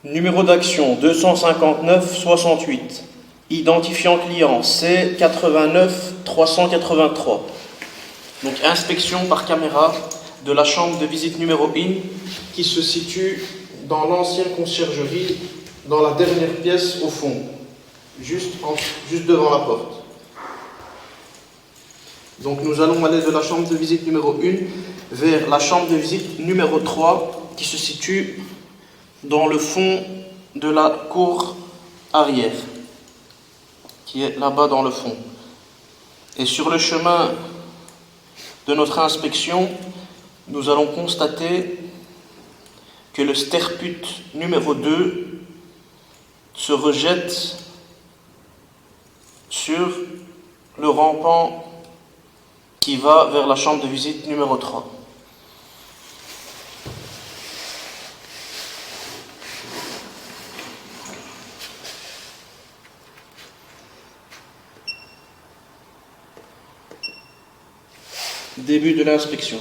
Numéro d'action 259-68. Identifiant client C89-383. Donc inspection par caméra de la chambre de visite numéro 1 qui se situe dans l'ancienne conciergerie, dans la dernière pièce au fond, juste devant la porte. Donc nous allons aller de la chambre de visite numéro 1 vers la chambre de visite numéro 3 qui se situe dans le fond de la cour arrière, qui est là-bas dans le fond. Et sur le chemin de notre inspection, nous allons constater que le sterput numéro 2 se rejette sur le rampant qui va vers la chambre de visite numéro 3. Début de l'inspection.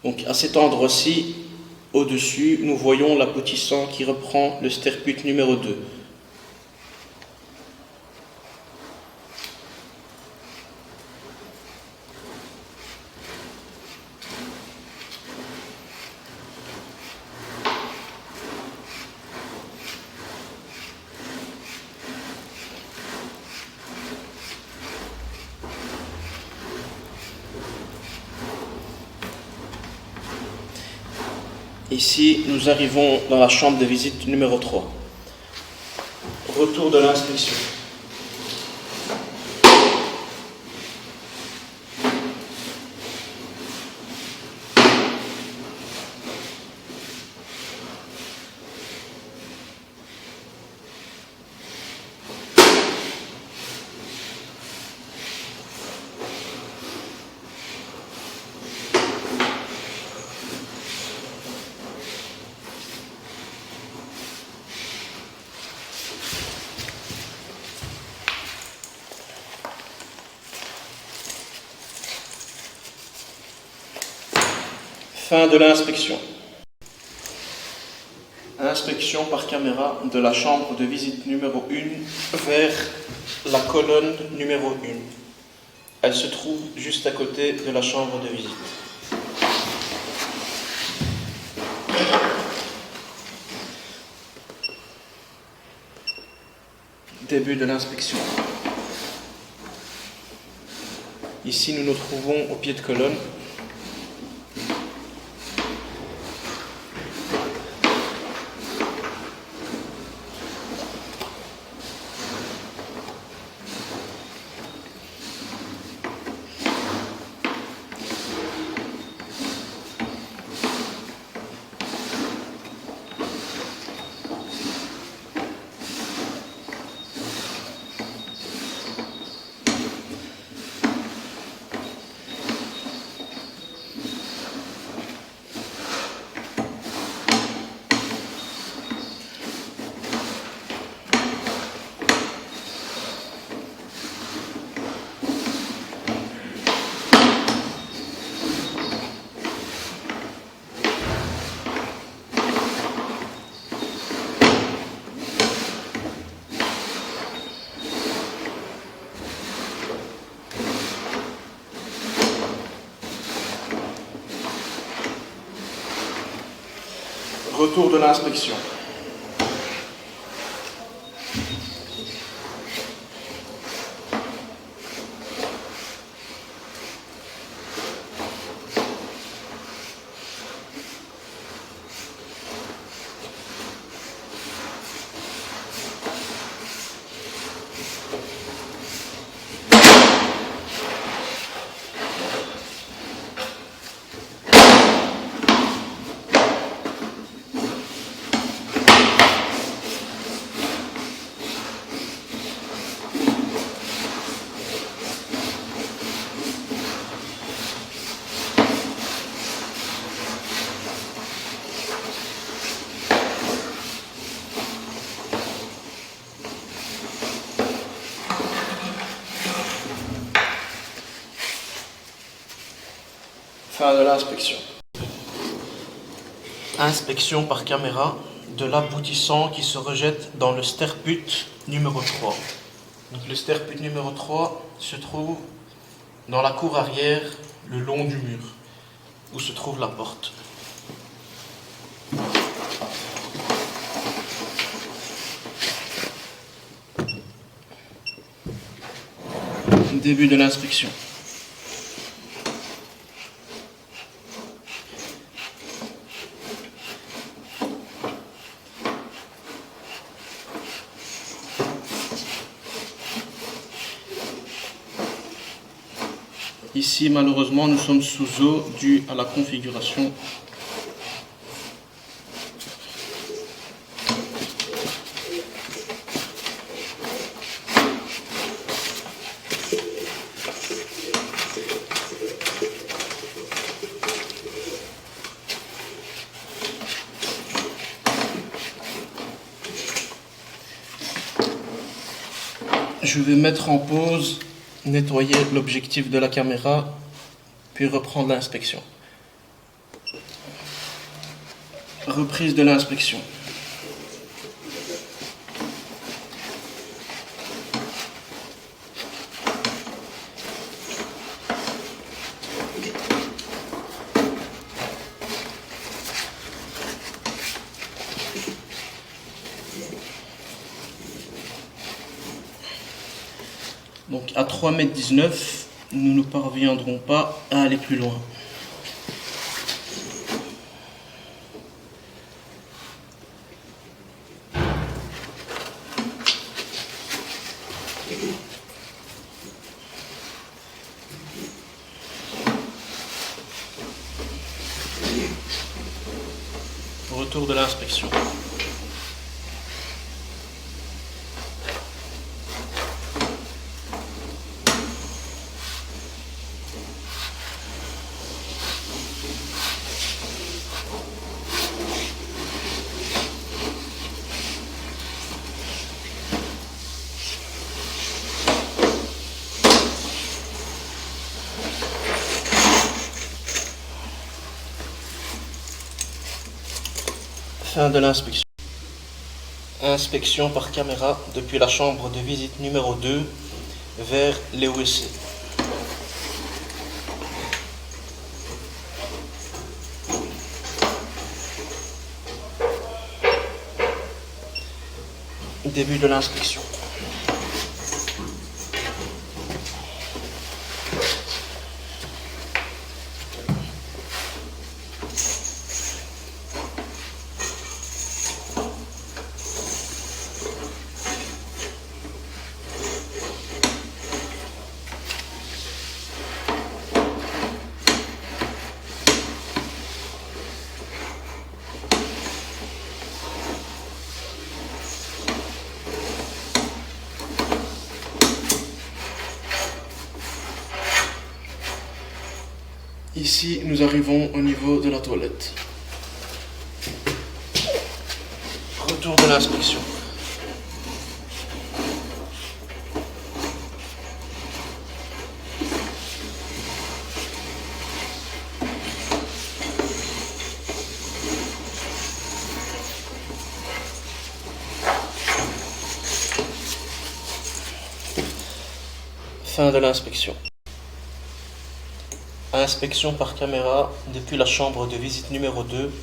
Donc à cet endroit-ci, au-dessus, nous voyons l'aboutissant qui reprend le sterput numéro 2. Ici, nous arrivons dans la chambre de visite numéro 3. Retour de l'inspection. Fin de l'inspection. Inspection par caméra de la chambre de visite numéro 1 vers la colonne numéro 1. Elle se trouve juste à côté de la chambre de visite. Début de l'inspection. Ici, nous nous trouvons au pied de colonne. Retour de l'inspection. Fin de l'inspection. Inspection par caméra de l'aboutissant qui se rejette dans le sterput numéro 3. Donc le sterput numéro 3 se trouve dans la cour arrière, le long du mur, où se trouve la porte. Début de l'inspection. Ici, malheureusement, nous sommes sous eau dû à la configuration. Je vais mettre en pause, nettoyer l'objectif de la caméra, puis reprendre l'inspection. Reprise de l'inspection. Donc à 3,19 m, nous ne parviendrons pas à aller plus loin. Retour de l'inspection. Fin de l'inspection. Inspection par caméra depuis la chambre de visite numéro 2 vers les WC. Début de l'inspection. Ici, nous arrivons au niveau de la toilette. Retour de l'inspection. Fin de l'inspection. Inspection par caméra depuis la chambre de visite numéro 2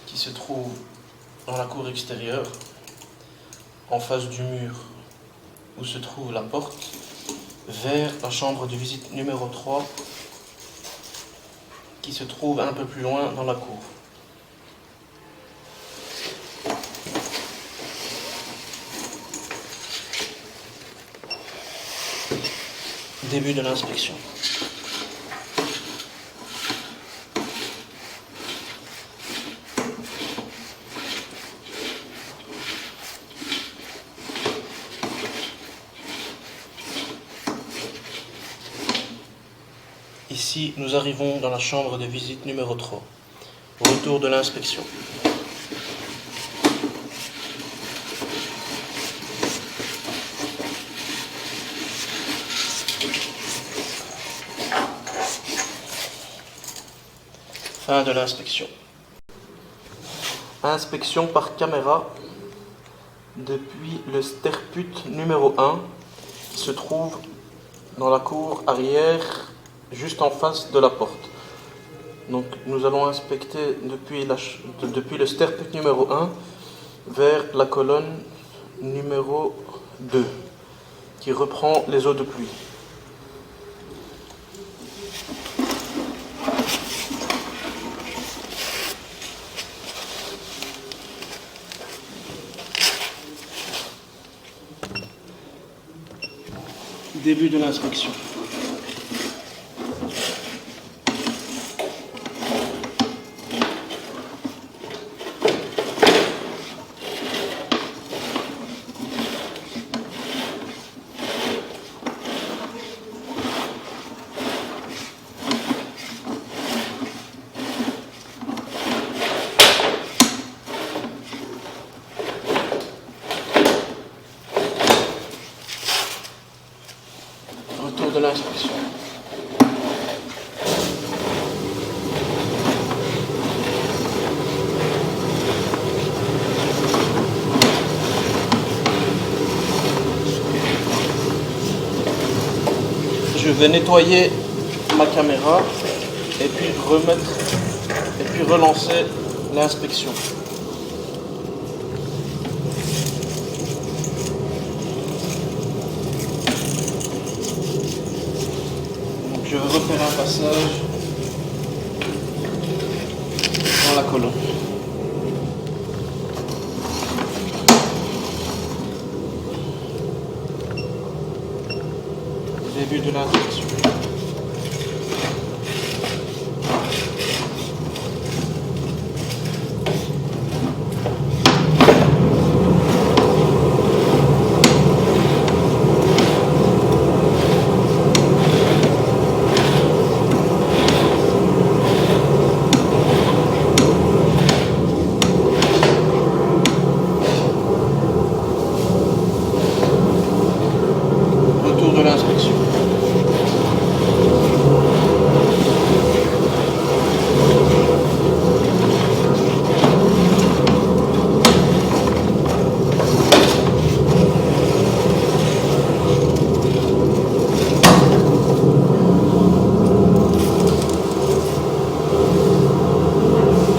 qui se trouve dans la cour extérieure en face du mur où se trouve la porte vers la chambre de visite numéro 3 qui se trouve un peu plus loin dans la cour. Début de l'inspection. Ici, nous arrivons dans la chambre de visite numéro 3. Retour de l'inspection. Fin de l'inspection. Inspection par caméra depuis le sterput numéro 1 qui se trouve dans la cour arrière juste en face de la porte. Donc nous allons inspecter depuis le sterput numéro 1 vers la colonne numéro 2 qui reprend les eaux de pluie. Début de l'inspection. Retour de l'inspection. Je vais nettoyer ma caméra et puis relancer l'inspection. Je vais refaire un passage dans la colonne. Début de l'inspection. Retour de l'inspection.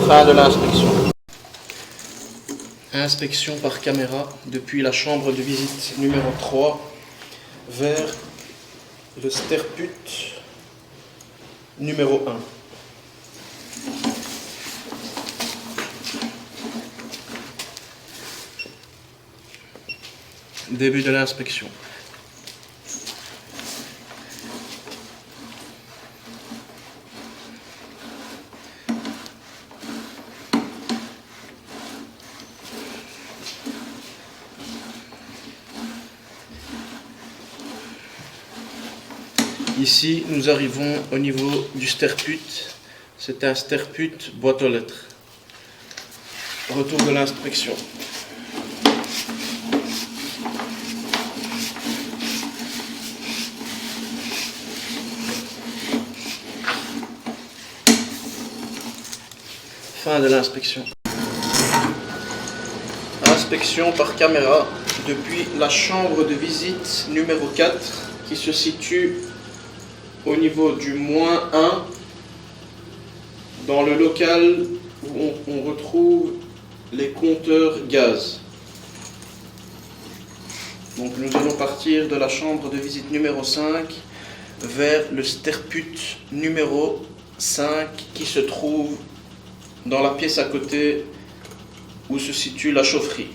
Fin de l'inspection. Inspection par caméra depuis la chambre de visite numéro 3 vers le sterput numéro 1. Début de l'inspection. Ici, nous arrivons au niveau du sterput. C'est un sterput boîte aux lettres. Retour de l'inspection. Fin de l'inspection. Inspection par caméra depuis la chambre de visite numéro 4 qui se situe au niveau du -1 dans le local où on retrouve les compteurs gaz. Donc nous allons partir de la chambre de visite numéro 5 vers le sterput numéro 5 qui se trouve dans la pièce à côté où se situe la chaufferie.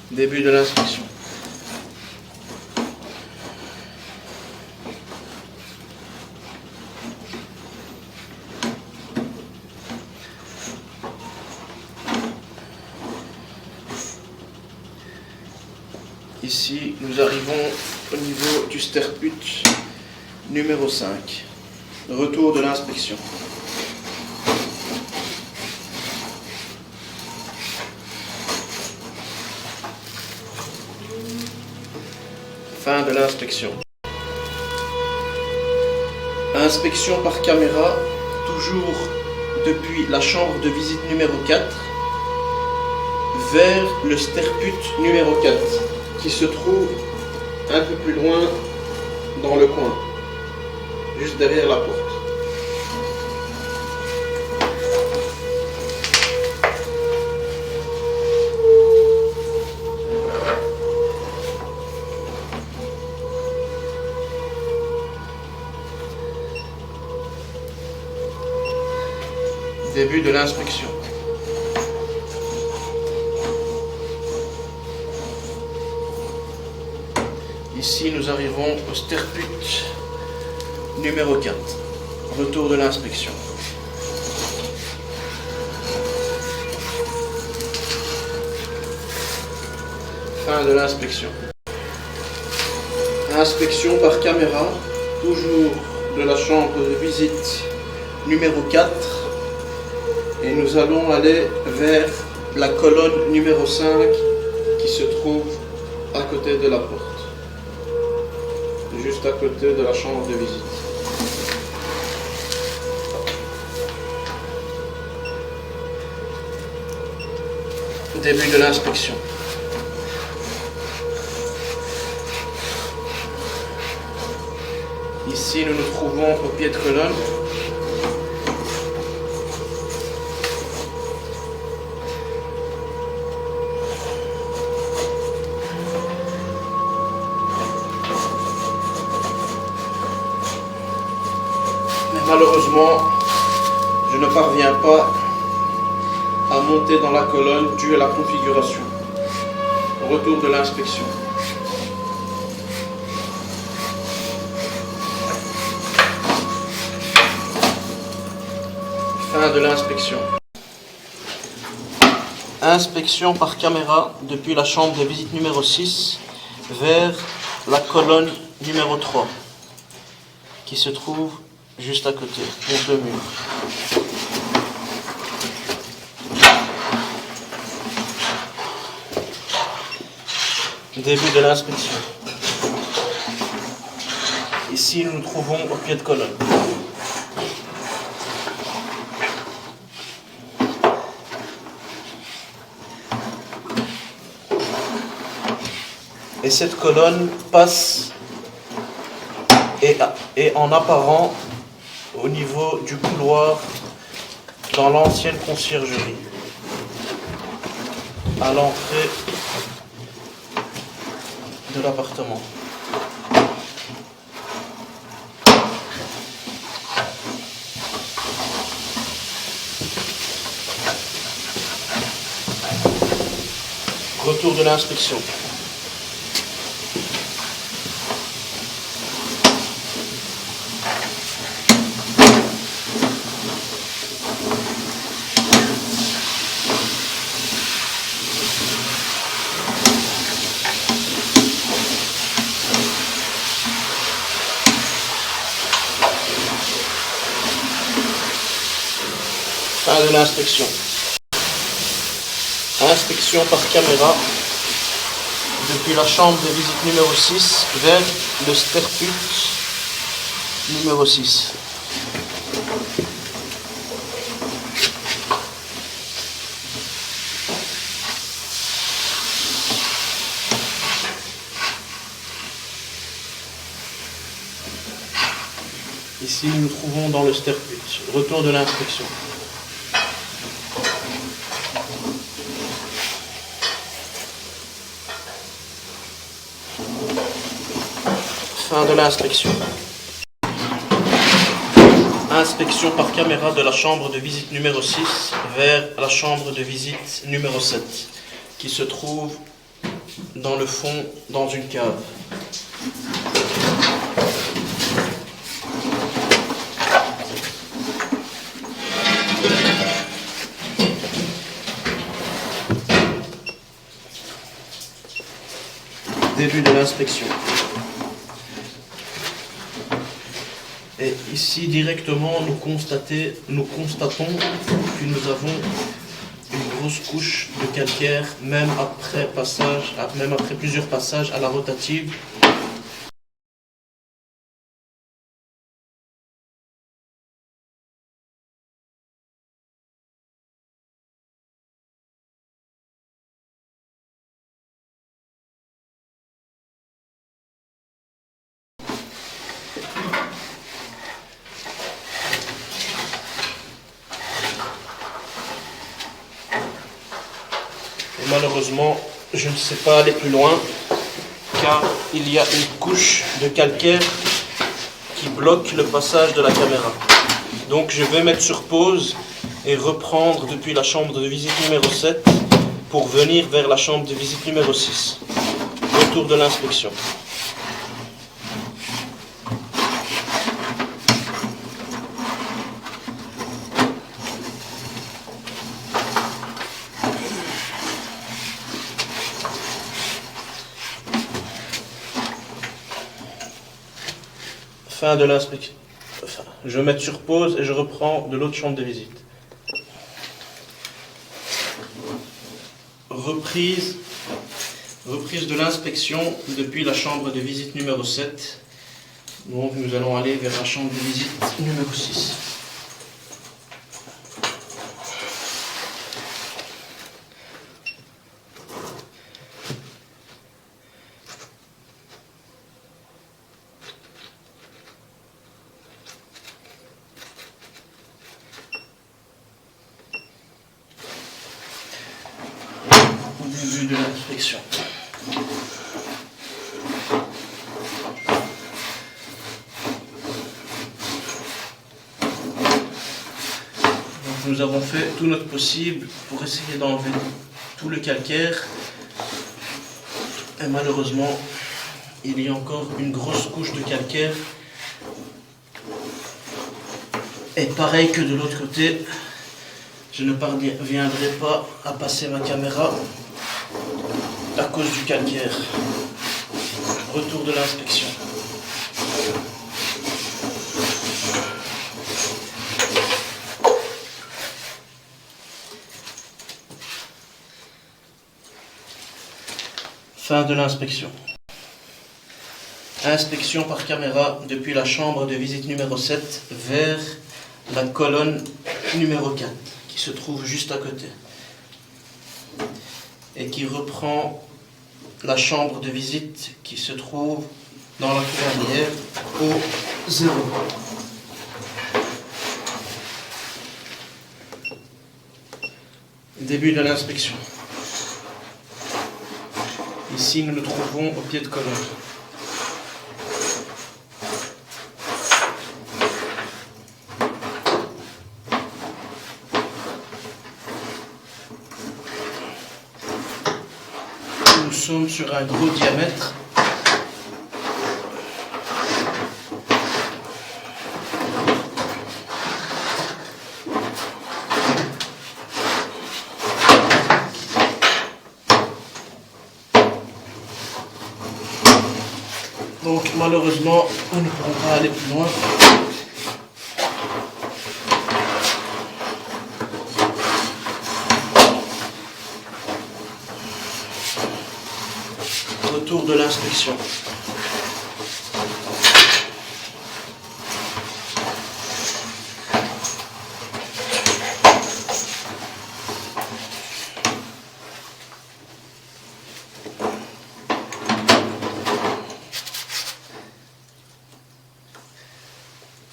Début de l'inspection. Ici, nous arrivons au niveau du sterput numéro 5. Retour de l'inspection. Fin de l'inspection. Inspection par caméra, toujours depuis la chambre de visite numéro 4 vers le sterput numéro 4 qui se trouve un peu plus loin dans le coin, juste derrière la porte. Début de l'inspection. Ici, nous arrivons au sterput numéro 4. Retour de l'inspection. Fin de l'inspection. Inspection par caméra, toujours de la chambre de visite numéro 4. Et nous allons aller vers la colonne numéro 5 qui se trouve à côté de la porte. Juste à côté de la chambre de visite. Début de l'inspection. Ici, nous nous trouvons au pied de colonne. Malheureusement, je ne parviens pas à monter dans la colonne dû à la configuration. Retour de l'inspection. Fin de l'inspection. Inspection par caméra depuis la chambre de visite numéro 6 vers la colonne numéro 3 qui se trouve juste à côté, contre le mur. Début de l'inspection. Ici, nous nous trouvons au pied de colonne. Et cette colonne passe et en apparent au niveau du couloir dans l'ancienne conciergerie, à l'entrée de l'appartement. Retour de l'inspection. Fin de l'inspection. Inspection par caméra depuis la chambre de visite numéro 6 vers le sterput numéro 6. Ici, nous nous trouvons dans le sterput. Retour de l'inspection. Fin de l'inspection. Inspection par caméra de la chambre de visite numéro 6 vers la chambre de visite numéro 7 qui se trouve dans le fond, dans une cave. Début de l'inspection. Et ici directement nous constatons que nous avons une grosse couche de calcaire même après plusieurs passages à la rotative malheureusement, je ne sais pas aller plus loin, car il y a une couche de calcaire qui bloque le passage de la caméra. Donc je vais mettre sur pause et reprendre depuis la chambre de visite numéro 7 pour venir vers la chambre de visite numéro 6. Retour de l'inspection. Fin de l'inspection. Enfin, je vais mettre sur pause et je reprends de l'autre chambre de visite. Reprise de l'inspection depuis la chambre de visite numéro 7. Donc nous allons aller vers la chambre de visite numéro 6. Début de l'inspection. Nous avons fait tout notre possible pour essayer d'enlever tout le calcaire. Et malheureusement, il y a encore une grosse couche de calcaire. Et pareil que de l'autre côté, je ne parviendrai pas à passer ma caméra à cause du calcaire. Retour de l'inspection. Fin de l'inspection. Inspection par caméra depuis la chambre de visite numéro 7 vers la colonne numéro 4 qui se trouve juste à côté et qui reprend la chambre de visite qui se trouve dans la cour arrière au 0. Début de l'inspection. Ici, nous nous trouvons au pied de colonne. Nous sommes sur un gros diamètre. Donc malheureusement, nous ne pourrons pas aller plus loin. Retour de l'inspection.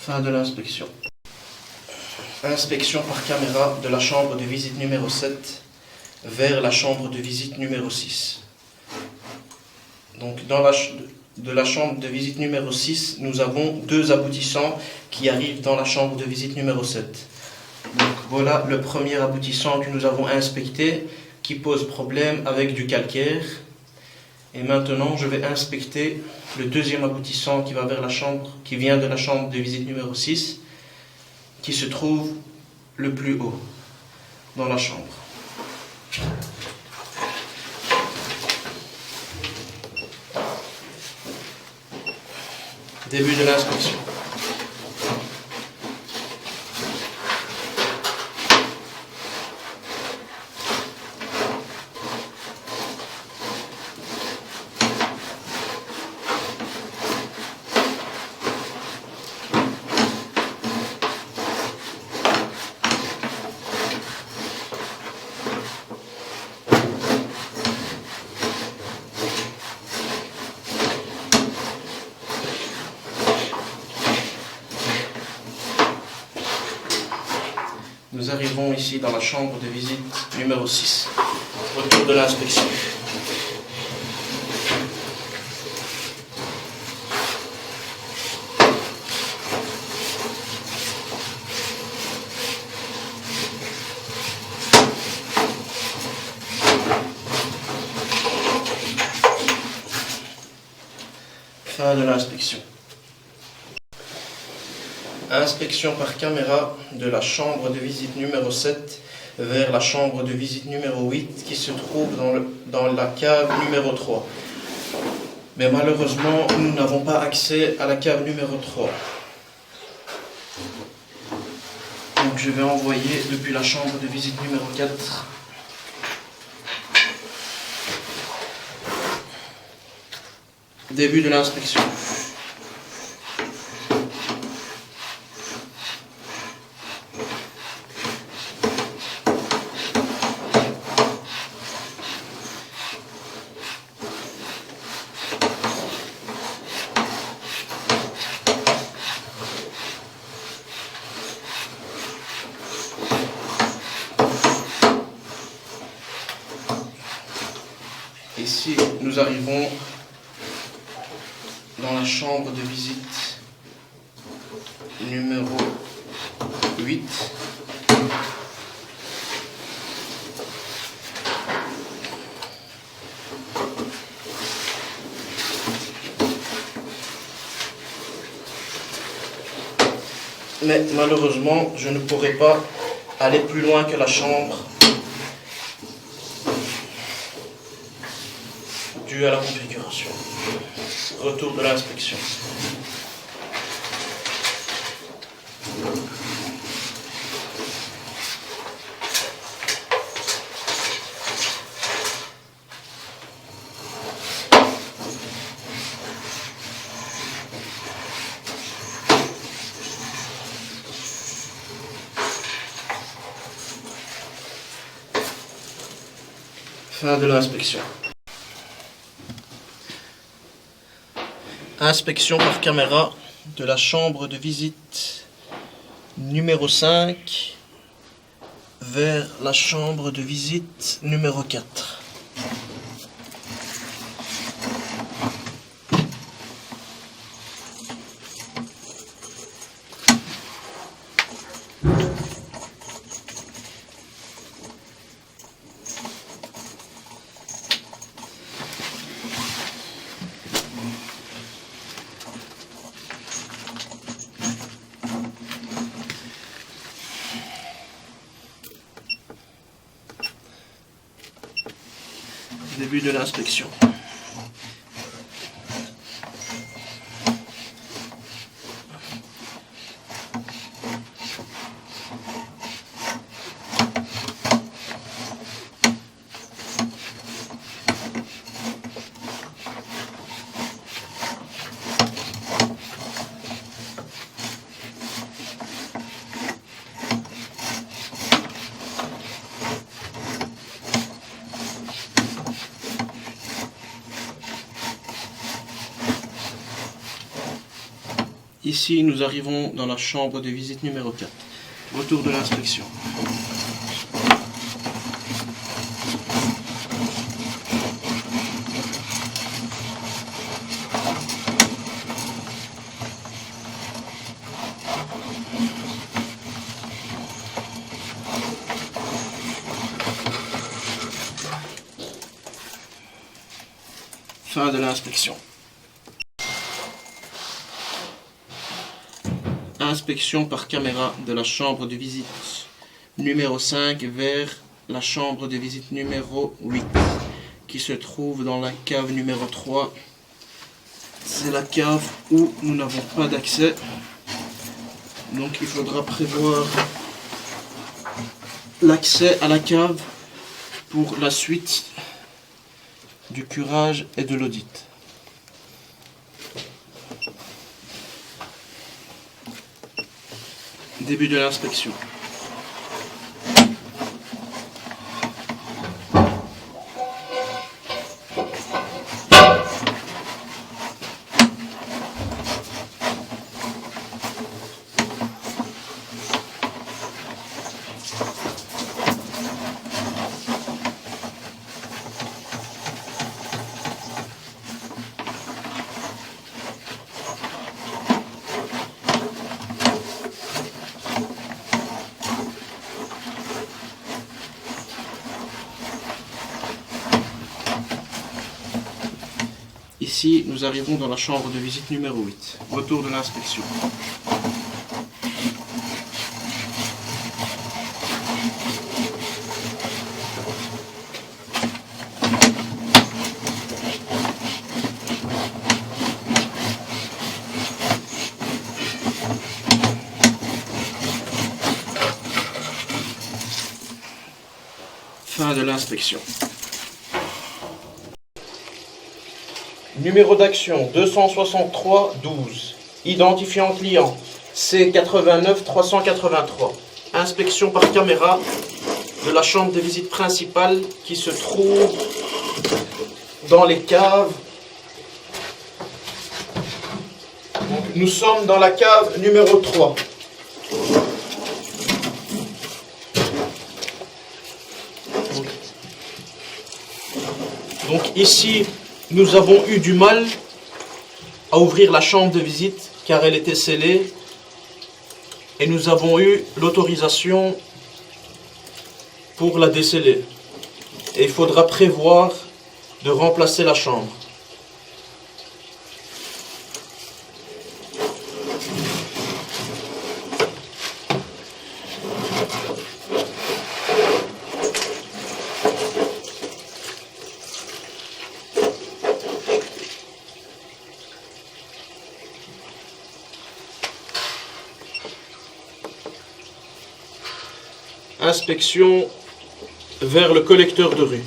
Fin de l'inspection. Inspection par caméra de la chambre de visite numéro 7 vers la chambre de visite numéro 6. Donc de la chambre de visite numéro 6, nous avons deux aboutissants qui arrivent dans la chambre de visite numéro 7. Donc voilà le premier aboutissant que nous avons inspecté qui pose problème avec du calcaire. Et maintenant, je vais inspecter le deuxième aboutissant qui va vers la chambre, qui vient de la chambre de visite numéro 6, qui se trouve le plus haut dans la chambre. Début de l'inspection. Nous arrivons ici dans la chambre de visite numéro 6. Retour de l'inspection. Fin de l'inspection. Inspection par caméra de la chambre de visite numéro 7 vers la chambre de visite numéro 8 qui se trouve dans la cave numéro 3. Mais malheureusement, nous n'avons pas accès à la cave numéro 3. Donc je vais envoyer depuis la chambre de visite numéro 4. Début de l'inspection. Ici, nous arrivons dans la chambre de visite numéro 8. Mais malheureusement, je ne pourrai pas aller plus loin que la chambre dû à la configuration. Retour de l'inspection. Fin de l'inspection. Inspection par caméra de la chambre de visite numéro 5 vers la chambre de visite numéro 4. Début de l'inspection. Ici, nous arrivons dans la chambre de visite numéro 4. Retour de l'inspection. Fin de l'inspection. Inspection par caméra de la chambre de visite numéro 5 vers la chambre de visite numéro 8 qui se trouve dans la cave numéro 3. C'est la cave où nous n'avons pas d'accès, donc il faudra prévoir l'accès à la cave pour la suite du curage et de l'audit. Début de l'inspection. ici, nous arrivons dans la chambre de visite numéro 8. Retour de l'inspection. Fin de l'inspection. Numéro d'action 263-12. Identifiant client C89-383. Inspection par caméra de la chambre de visite principale qui se trouve dans les caves. Donc, nous sommes dans la cave numéro 3. Donc ici, nous avons eu du mal à ouvrir la chambre de visite car elle était scellée et nous avons eu l'autorisation pour la desceller. Et il faudra prévoir de remplacer la chambre. Inspection vers le collecteur de rue.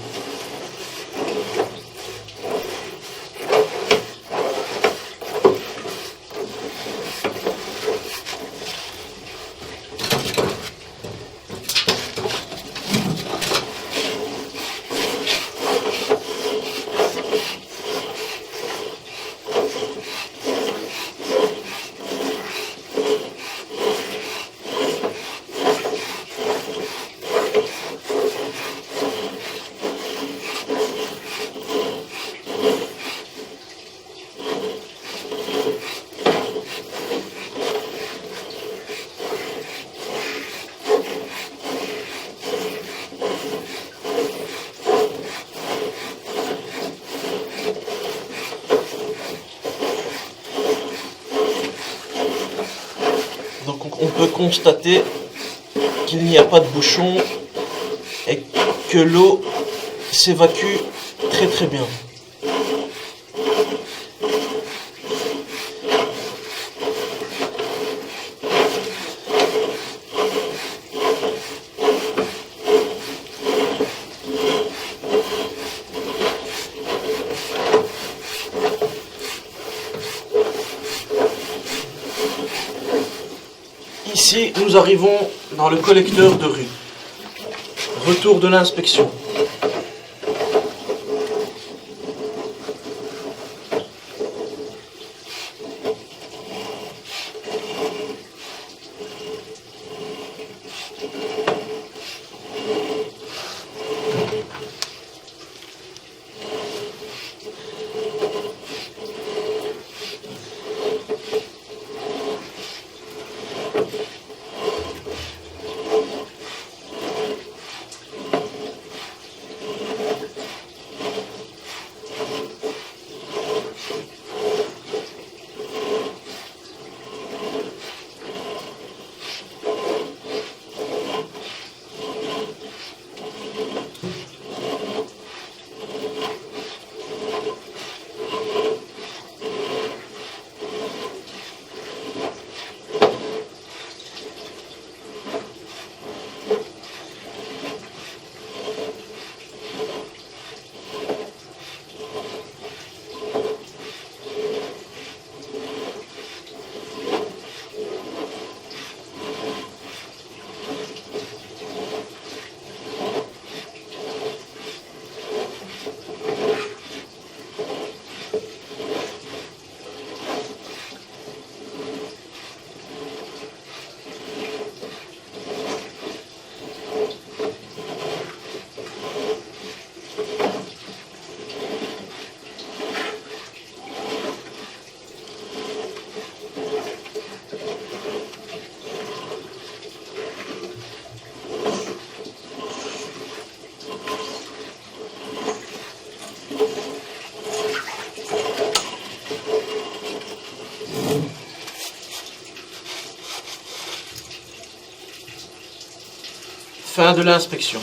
Donc on peut constater qu'il n'y a pas de bouchon et que l'eau s'évacue très très bien. Ici, nous arrivons dans le collecteur de rue. Retour de l'inspection. Fin de l'inspection.